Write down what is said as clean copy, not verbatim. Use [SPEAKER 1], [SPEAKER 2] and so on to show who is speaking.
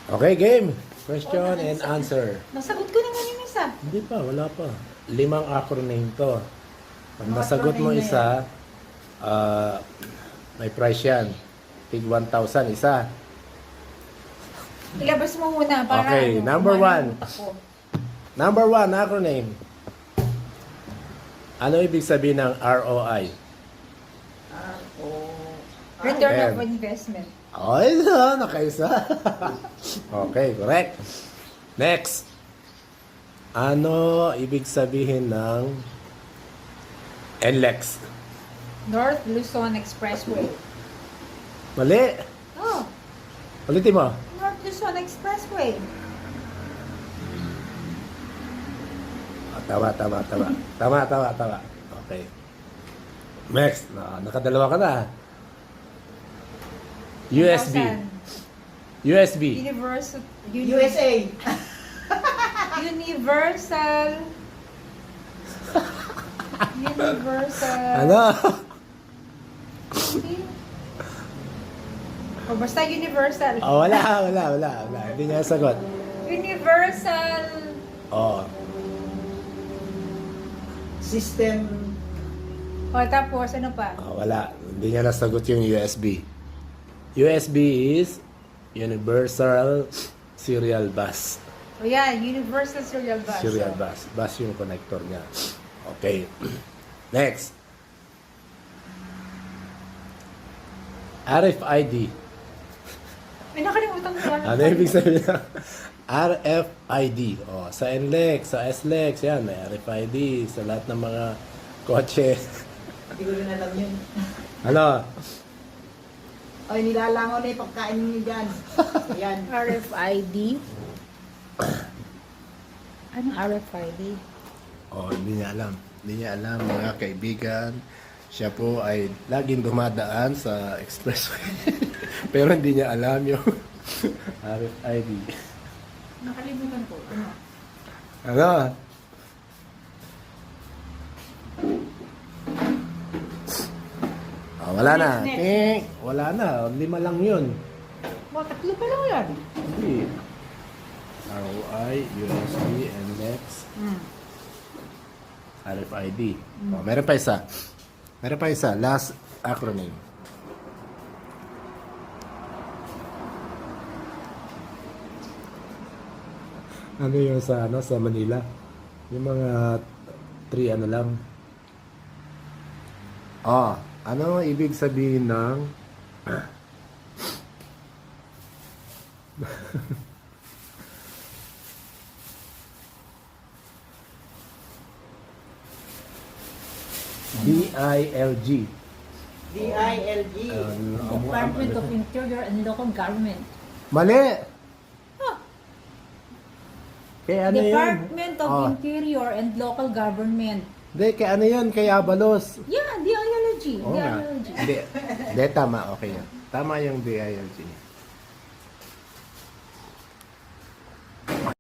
[SPEAKER 1] Okay, game. Question and answer.
[SPEAKER 2] Nasagot ko naman yung isa.
[SPEAKER 1] Hindi pa, wala pa. 5 acronym to. Pag
[SPEAKER 2] Mga
[SPEAKER 1] nasagot mo
[SPEAKER 2] acronym na
[SPEAKER 1] isa, may price yan. Tig 1,000 isa.
[SPEAKER 2] Ilabas mo muna para
[SPEAKER 1] Okay, number
[SPEAKER 2] kumana
[SPEAKER 1] 1.
[SPEAKER 2] yung utak ko.
[SPEAKER 1] Number 1 acronym. Ano ibig sabihin ng ROI?
[SPEAKER 2] Return
[SPEAKER 1] Ayan.
[SPEAKER 2] of investment.
[SPEAKER 1] Okay na, nakaisa. Okay, correct. Next. Ano ibig sabihin ng NLEX?
[SPEAKER 2] North Luzon Expressway.
[SPEAKER 1] Mali.
[SPEAKER 2] Oh,
[SPEAKER 1] Ulitin mo.
[SPEAKER 2] North Luzon Expressway.
[SPEAKER 1] Tama. Tama. Okay. Next. Nakadalawa ka na. USB.
[SPEAKER 2] 1,000.
[SPEAKER 1] USB.
[SPEAKER 2] Universal.
[SPEAKER 3] USA.
[SPEAKER 2] Universal. Universal.
[SPEAKER 1] Ano?
[SPEAKER 2] O basta universal.
[SPEAKER 1] Oh, wala. Hindi niya sagot.
[SPEAKER 2] Universal.
[SPEAKER 1] Oh.
[SPEAKER 3] System.
[SPEAKER 2] O tapos ano pa?
[SPEAKER 1] Oh, wala. Hindi niya nasagot yung USB. USB is Universal Serial Bus.
[SPEAKER 2] O yan, Universal Serial Bus.
[SPEAKER 1] Serial bus. Bus yung connector niya. Okay. Next. RFID.
[SPEAKER 2] May nakalimutan ko lang.
[SPEAKER 1] Ano ibig sabihin ng RFID? Oh, sa NLEX, sa SLEX, yan, may RFID. Sa lahat ng mga kotse.
[SPEAKER 3] Hindi ko rin alam yun.
[SPEAKER 1] Ano?
[SPEAKER 3] Ay, nilalangaw na yung pagkain niyo dyan. Ayan.
[SPEAKER 2] RFID. Anong RFID?
[SPEAKER 1] Oh, hindi niya alam. Hindi niya alam, mga kaibigan. Siya po ay laging dumadaan sa expressway. Pero hindi niya alam yung RFID.
[SPEAKER 2] Nakalimutan ko. Ano?
[SPEAKER 1] Ano? Oh, wala na.
[SPEAKER 2] Next.
[SPEAKER 1] Ting. Wala na. 5 lang yun.
[SPEAKER 2] Mga tatlo pa lang yan.
[SPEAKER 1] Hindi. ROI, USB, NLEX, RFID. Oh, meron pa isa. Meron pa isa. Last acronym. Ano yung sa Manila? Yung mga 3 ano lang. Oh, ano ibig sabihin ng DILG?
[SPEAKER 3] DILG.
[SPEAKER 2] Department of Interior and Local Government.
[SPEAKER 1] Mali! Kaya ano yun?
[SPEAKER 2] Department of
[SPEAKER 1] Oh,
[SPEAKER 2] Interior and Local Government.
[SPEAKER 1] hindi, kaya ano yun? Kaya Abalos.
[SPEAKER 2] Yeah, DILG.
[SPEAKER 1] Oo nga.
[SPEAKER 2] DILG.
[SPEAKER 1] Hindi, tama. Okay yan. Tama yung DILG.